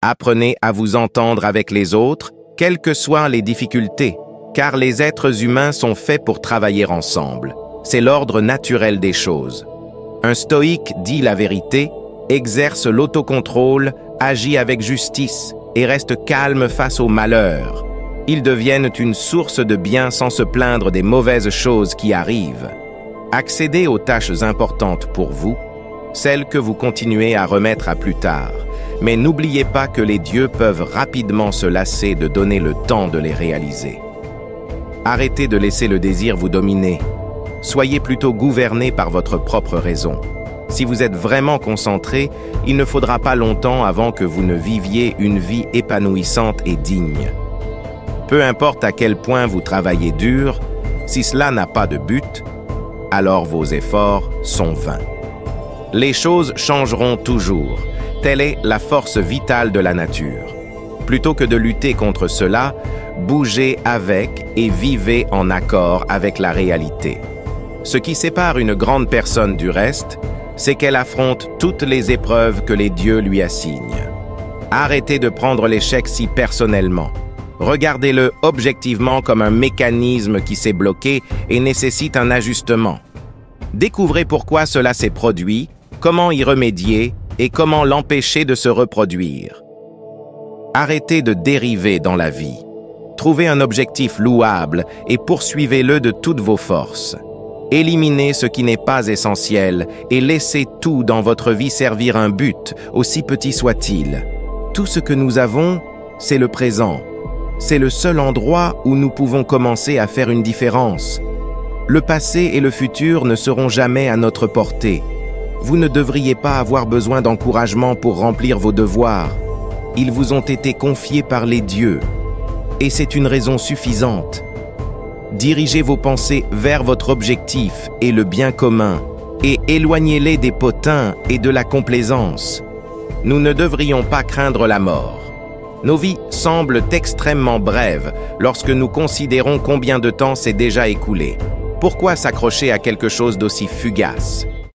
Apprenez à vous entendre avec les autres, quelles que soient les difficultés, car les êtres humains sont faits pour travailler ensemble. C'est l'ordre naturel des choses. Un stoïque dit la vérité, exerce l'autocontrôle, agit avec justice et reste calme face aux malheurs. Ils deviennent une source de bien sans se plaindre des mauvaises choses qui arrivent. Accédez aux tâches importantes pour vous, celles que vous continuez à remettre à plus tard. Mais n'oubliez pas que les dieux peuvent rapidement se lasser de donner le temps de les réaliser. Arrêtez de laisser le désir vous dominer. Soyez plutôt gouverné par votre propre raison. Si vous êtes vraiment concentré, il ne faudra pas longtemps avant que vous ne viviez une vie épanouissante et digne. Peu importe à quel point vous travaillez dur, si cela n'a pas de but, alors vos efforts sont vains. Les choses changeront toujours. Telle est la force vitale de la nature. Plutôt que de lutter contre cela, bougez avec et vivez en accord avec la réalité. Ce qui sépare une grande personne du reste, c'est qu'elle affronte toutes les épreuves que les dieux lui assignent. Arrêtez de prendre l'échec si personnellement. Regardez-le objectivement comme un mécanisme qui s'est bloqué et nécessite un ajustement. Découvrez pourquoi cela s'est produit, comment y remédier et comment l'empêcher de se reproduire. Arrêtez de dériver dans la vie. Trouvez un objectif louable et poursuivez-le de toutes vos forces. Éliminez ce qui n'est pas essentiel et laissez tout dans votre vie servir un but, aussi petit soit-il. Tout ce que nous avons, c'est le présent. C'est le seul endroit où nous pouvons commencer à faire une différence. Le passé et le futur ne seront jamais à notre portée. Vous ne devriez pas avoir besoin d'encouragement pour remplir vos devoirs. Ils vous ont été confiés par les dieux. Et c'est une raison suffisante. Dirigez vos pensées vers votre objectif et le bien commun, et éloignez-les des potins et de la complaisance. Nous ne devrions pas craindre la mort. Nos vies semblent extrêmement brèves lorsque nous considérons combien de temps s'est déjà écoulé. Pourquoi s'accrocher à quelque chose d'aussi fugace ?